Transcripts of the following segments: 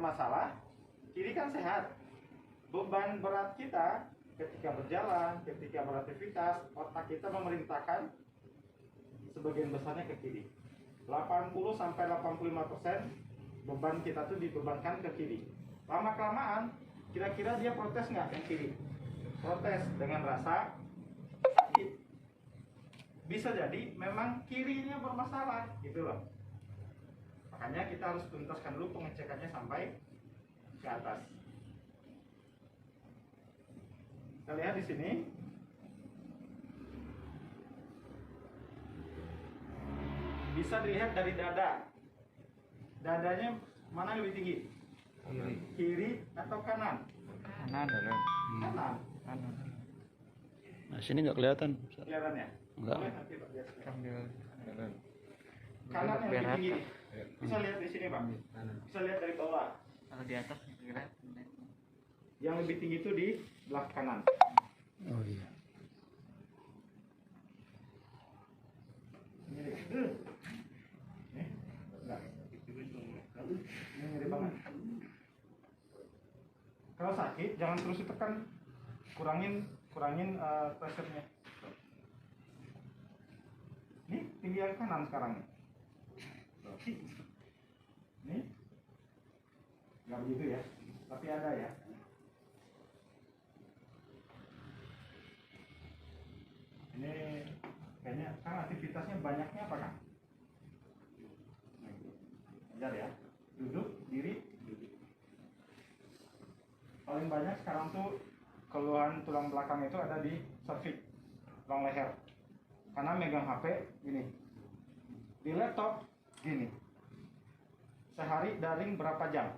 bermasalah, kiri kan sehat. Beban berat kita ketika berjalan, ketika beraktivitas, otak kita memerintahkan sebagian besarnya ke kiri. 80-85% beban kita tuh dibebankan ke kiri. Lama-kelamaan, kira-kira dia protes nggak yang kiri? Protes dengan rasa sakit. Bisa jadi memang kirinya bermasalah, gitu loh. Makanya kita harus tuntaskan dulu pengecekannya sampai ke atas. Kita lihat di sini. Bisa dilihat dari dada. Dadanya mana lebih tinggi? Kiri atau kanan? Kanan. Kanan. Nah, sini nggak kelihatan. Kelihatan ya? Enggak. Boleh nanti Pak lihat. Sambil Kanan yang lebih berat. tinggi. Bisa lihat di sini Pak. Bisa lihat dari bawah. Kalau di atas kelihatan. Yang lebih tinggi itu di belah kanan. Oh iya. Ini enggak. Ini nyeri banget. Kalau sakit jangan terus ditekan. Kurangin pressure-nya. Ini tinggi yang kanan sekarang. Ini nggak begitu ya, tapi ada ya. Ini kayaknya kan aktivitasnya banyaknya apa kan? Ajar ya, duduk, diri, duduk. Paling banyak sekarang tuh keluhan tulang belakang itu ada di cervix, tulang leher. Karena megang HP gini, di laptop gini. Sehari daring berapa jam?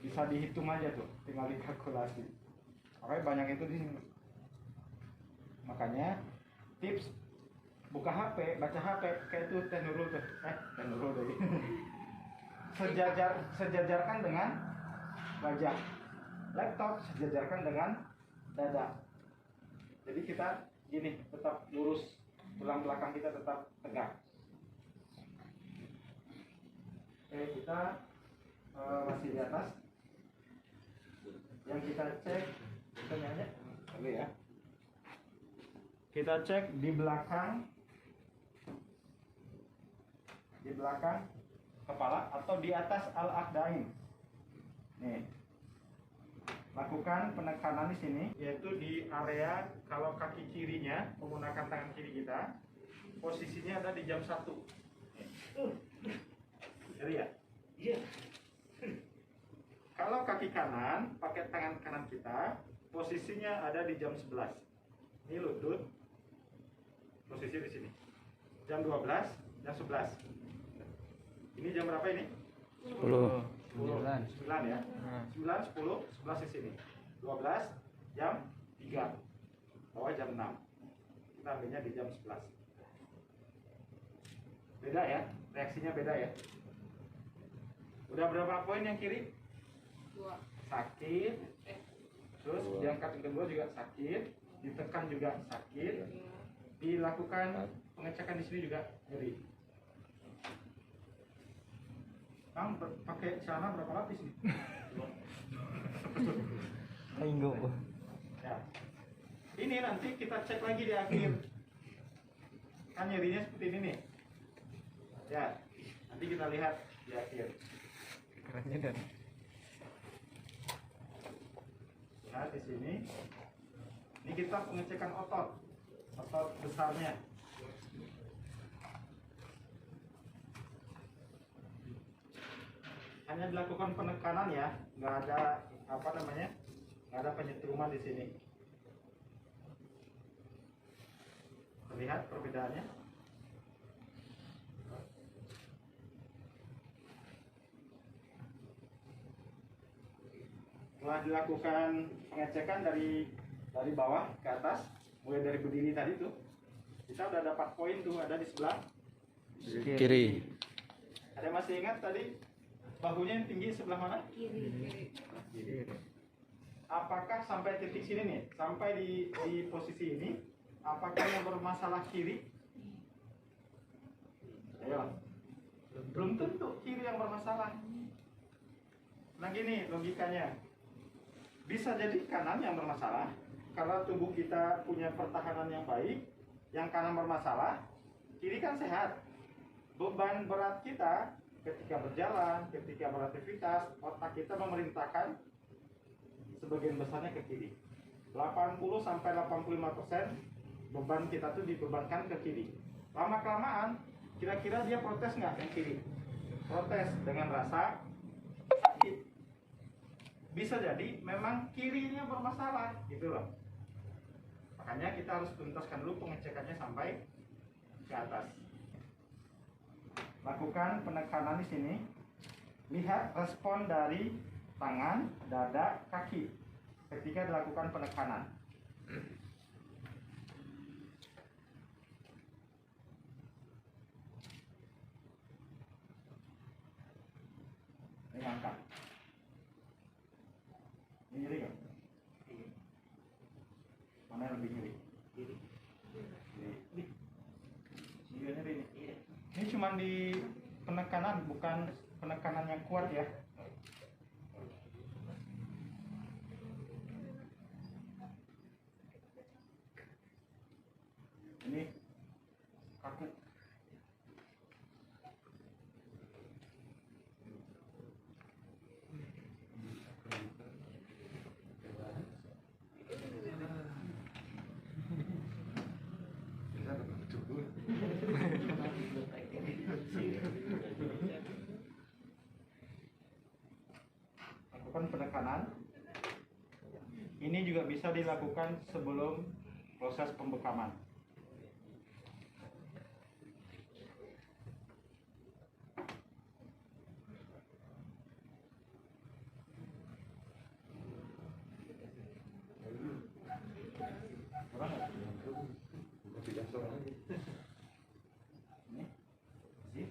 Bisa dihitung aja tuh, tinggal dikalkulasi. Makanya banyak itu di sini. Makanya tips buka HP, baca HP kayak itu Teh Nurul tuh. Teh Nurul tuh. Sejajarkan dengan wajah. Laptop sejajarkan dengan dada. Jadi kita gini, tetap lurus, tulang belakang kita tetap tegak. Oke, kita masih di atas. Yang kita cek, kita nanya dulu ya. Kita cek di belakang kepala atau di atas al-aqdain. Nih, lakukan penekanan di sini, yaitu di area kalau kaki kirinya menggunakan tangan kiri kita, posisinya ada di jam 1. Jadi ya? Iya. Kalau kaki kanan pakai tangan kanan kita, posisinya ada di jam 11. Ini lutut, posisi di sini. Jam 12, jam 11. Ini jam berapa ini? 10. 9 ya. 9, 10, 11 di sini. 12, jam 3. Bawah jam 6. Kita ambilnya di jam 11. Beda ya, reaksinya beda ya. Udah berapa poin yang kiri? 2. Sakit. Terus diangkat yang kedua juga sakit, ditekan juga sakit. Dilakukan pengecekan di sini juga nyeri. Kang pakai celana berapa lapis nih? Enggak. Ya. Ini nanti kita cek lagi di akhir. Kan nyerinya seperti ini nih. Ya, nanti kita lihat di akhir. Kerennya dan Lihat di sini. Ini kita pengecekan otot besarnya. Hanya dilakukan penekanan ya, nggak ada nggak ada penyetruman di sini. Terlihat perbedaannya. Setelah dilakukan pengecekan dari bawah ke atas, mulai dari berdiri tadi tuh, kita udah dapat poin tuh ada di sebelah Kiri. Ada masih ingat tadi bahunya yang tinggi sebelah mana? Kiri. Apakah sampai titik sini nih, sampai di posisi ini, apakah yang bermasalah kiri? Ayo, belum tentu kiri yang bermasalah. Nah gini logikanya, bisa jadi kanan yang bermasalah. Kalau tubuh kita punya pertahanan yang baik, yang kanan bermasalah, kiri kan sehat. Beban berat kita ketika berjalan, ketika beraktivitas, otak kita memerintahkan sebagian besarnya ke kiri. 80-85% beban kita tuh dibebankan ke kiri. Lama kelamaan, kira-kira dia protes nggak yang kiri? Protes dengan rasa sakit. Bisa jadi memang kirinya bermasalah, gitu loh. Makanya kita harus tuntaskan dulu pengecekannya sampai ke atas. Lakukan penekanan di sini. Lihat respon dari tangan, dada, kaki ketika dilakukan penekanan. Ini angkat. Ini nyeri nggak? Mana yang lebih nyeri? Nyeri. Nyeri ini. Ini cuma di penekanan, bukan penekanan yang kuat ya. Ini kaku. Lakukan penekanan. Ini juga bisa dilakukan sebelum proses pembekaman. Ini, sih.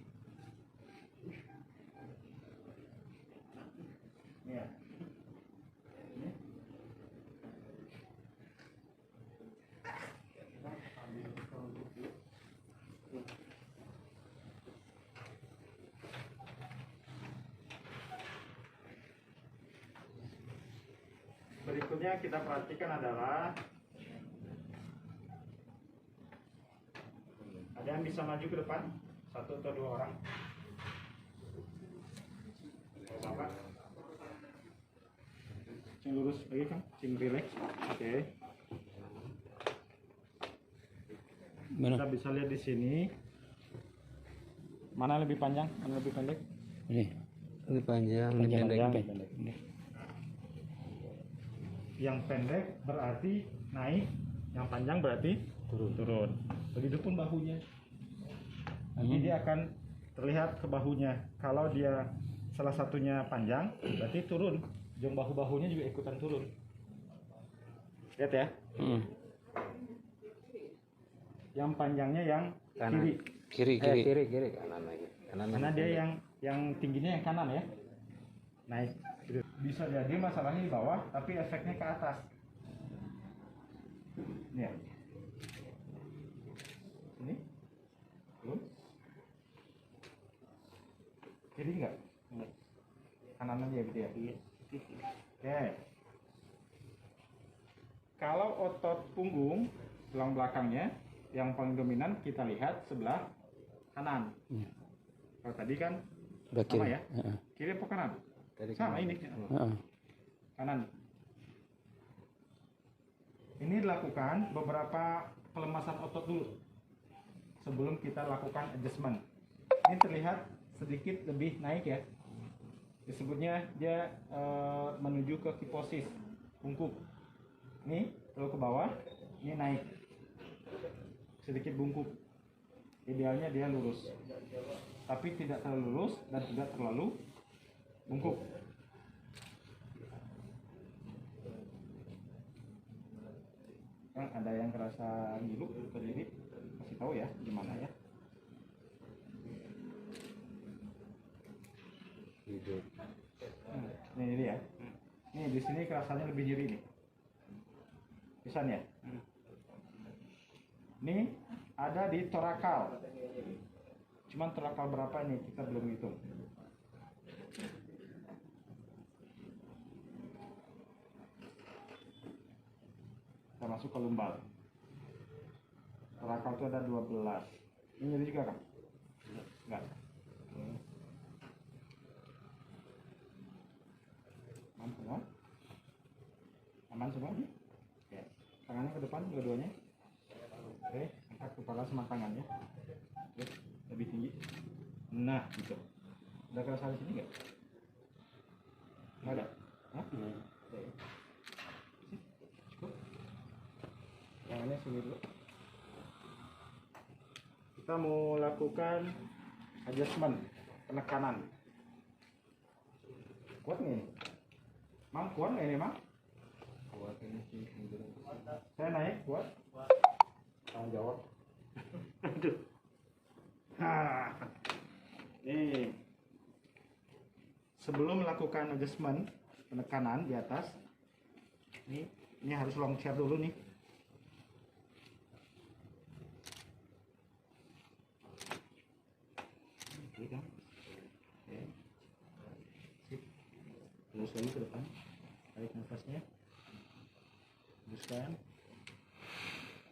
Ini ya. Ini. Berikutnya kita perhatikan adalah ada yang bisa maju ke depan, 1 atau 2 orang. Bapak, cing lurus lagi kan, cing relax. Oke. Mana? Kita bisa lihat di sini mana lebih panjang, mana lebih pendek. Ini lebih panjang, lebih pendek. Pendek. Yang pendek berarti naik, yang panjang berarti turun. Begitu pun bahunya. Nanti dia akan terlihat ke bahunya. Kalau dia salah satunya panjang, berarti turun. Ujung bahu-bahunya juga ikutan turun. Lihat ya. Yang panjangnya yang Kanan. kiri. Kiri. Kiri kanan lagi. Karena dia yang tingginya yang kanan ya. Naik. Bisa jadi masalahnya di bawah, tapi efeknya ke atas. Ini ya. Ini. Belum. Kiri enggak? Kanan aja gitu ya. Oke. Kalau otot punggung tulang belakangnya yang paling dominan kita lihat sebelah kanan. Kalau tadi kan Udah sama kiri. ya? Kiri apa kanan? Tadi Sama ini. Kanan. Ini dilakukan beberapa pelemasan otot dulu sebelum kita lakukan adjustment. Ini terlihat sedikit lebih naik ya. Disebutnya dia menuju ke kiposis bungkuk. Ini terlalu ke bawah, ini naik sedikit bungkuk. Idealnya dia lurus, tapi tidak terlalu lurus dan tidak terlalu bungkuk. Kan ada yang kerasa ngilu berdiri, kasih tahu ya gimana ya. Ini dia. Nih di sini kerasanya lebih nyeri nih. Bisa nih ya. Ini ada di torakal. Cuman torakal berapa ini kita belum hitung. masuk ke lumbal. Torakal itu ada 12. Ini nyeri juga kan? Enggak. Oke. Aman semua? Aman semua nih? Oke. Tangannya ke depan dua-duanya. Oke, angkat kepala sama tangannya. Oke, lebih tinggi. Nah, gitu. Ada kerasa di sini nggak? Nggak ada? Hah? Oke. Cukup. Tangannya sini dulu. Kita mau lakukan adjustment, penekanan. Kuat nggak ini? Mam, kuat nggak ini, Mam? Kuat ini sih. Saya naik, kuat? Tanggung jawab. Aduh. Nah, nih. Sebelum melakukan adjustment, penekanan di atas, ini harus long chair dulu nih. Oke kan? Oke. Sip. Terus lagi ke depan. Tarik nafasnya. Teruskan.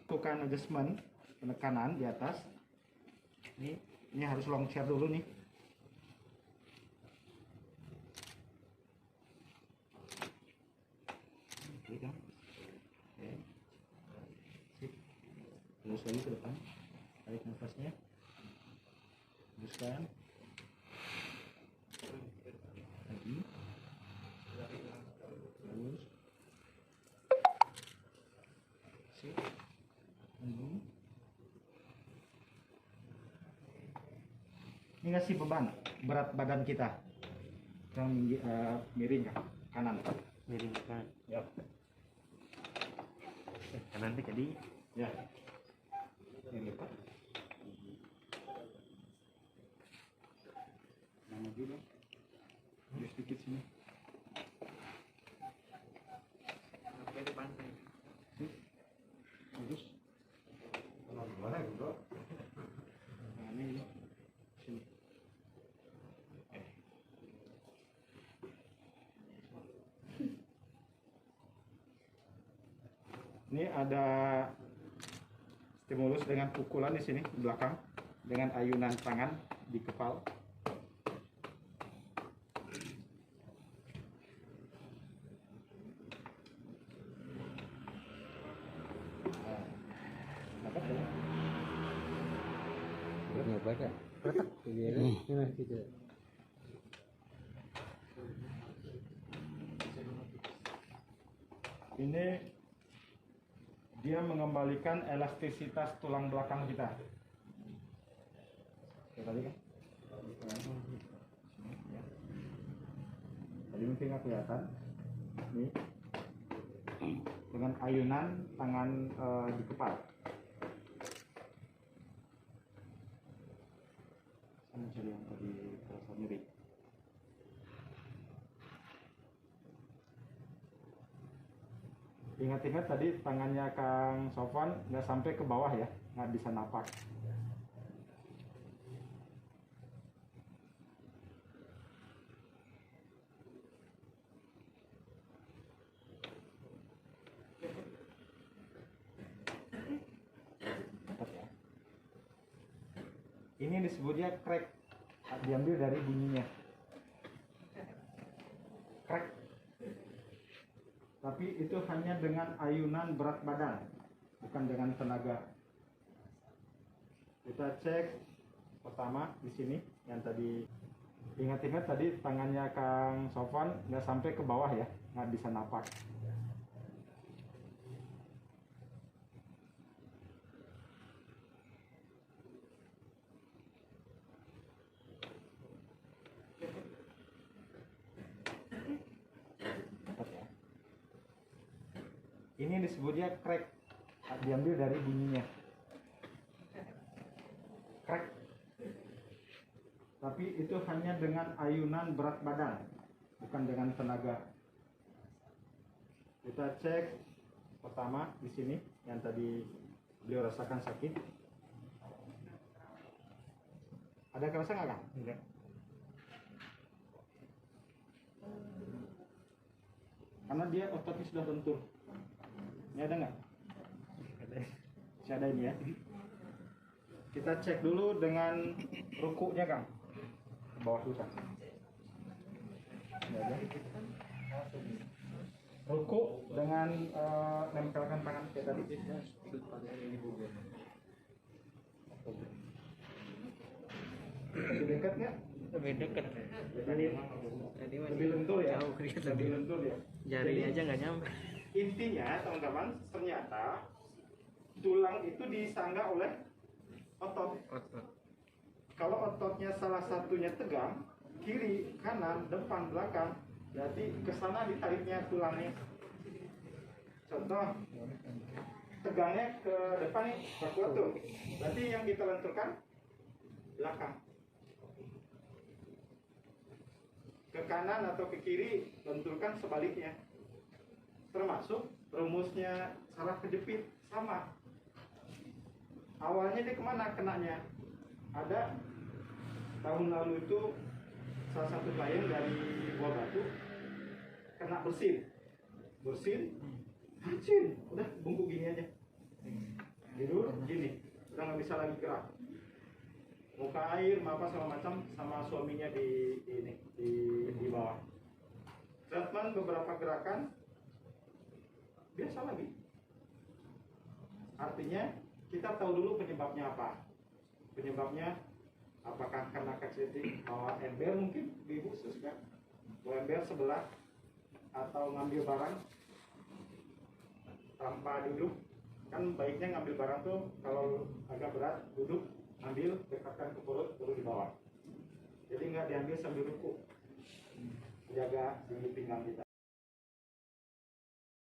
Lakukan adjustment, penekanan di atas. Ini harus long chair dulu nih. Oke kan? Oke. Sip. Terus lagi ke depan. Tarik nafasnya. Teruskan. Lagi. Terus. Sip. Lagi. Ini ngasih beban berat badan kita. Yang miring kan? Kanan. Miring kan. Ya. Kanan tuh jadi Ya. Ini lipat. Nama juga. Jadi sedikit sini. sampai depan. Terus. Gimana gitu? Nah, ini sini. Ini ada stimulus dengan pukulan di sini di belakang dengan ayunan tangan di kepala. Dapat ya? Nggak pada. Retak. Nah, gitu. Ini dia mengembalikan elastisitas tulang belakang kita. Oke, tadi kan? Ya. Tadi mungkin nggak kelihatan. Ini dengan ayunan tangan di kepala. Saya mencari yang tadi terasa nyeri. Ingat-ingat tadi tangannya Kang Sofwan nggak sampai ke bawah ya, nggak bisa napak. Dapat ya. Ini disebutnya crack, diambil dari bunyinya. Crack. Tapi itu hanya dengan ayunan berat badan, bukan dengan tenaga. Kita cek pertama di sini yang tadi. Ingat-ingat tadi tangannya Kang Sofwan nggak sampai ke bawah ya, nggak bisa napak. Dapat ya. Ini disebutnya crack, diambil dari bunyinya. Crack. Tapi itu hanya dengan ayunan berat badan, bukan dengan tenaga. Kita cek pertama di sini yang tadi beliau rasakan sakit. Ada kerasa nggak, Kang? Enggak. Karena dia ototnya sudah lentur. Ini ada nggak? Masih ada ini ya. Kita cek dulu dengan rukunya Kang. Ke bawah dulu Kang. Ini aja. Ruku dengan nempelkan tangan kayak tadi. Lebih dekat nggak? Lebih dekat. Jadi Tadi lebih lentur ya. jauh kelihatan. Lebih lentur ya. Jarinya Jadi, aja nggak nyampe. intinya teman-teman, ternyata tulang itu disangga oleh otot. Otot. Kalau ototnya salah satunya tegang, kiri, kanan, depan, belakang, berarti ke sana ditariknya tulangnya. Contoh, tegangnya ke depan nih, nggak kuat tuh. Berarti yang kita lenturkan belakang. Ke kanan atau ke kiri, lenturkan sebaliknya. Termasuk rumusnya saraf kejepit sama. Awalnya dia kemana kenanya? Ada tahun lalu itu salah satu klien dari Buah Batu kena bersin, hancur, udah bungkuk gini aja, tidur gini, udah nggak bisa lagi gerak, muka air, apa segala macam, sama suaminya di bawah. Treatment beberapa gerakan biasa lagi. Artinya kita tahu dulu penyebabnya apa. Penyebabnya apakah karena kecil bawa ember mungkin di khusus kan, bawa ember sebelah, atau ngambil barang tanpa duduk. Kan baiknya ngambil barang tuh kalau agak berat duduk, ambil, dekatkan ke perut, baru dibawa. Jadi nggak diambil sambil ruku, jaga di pinggang kita.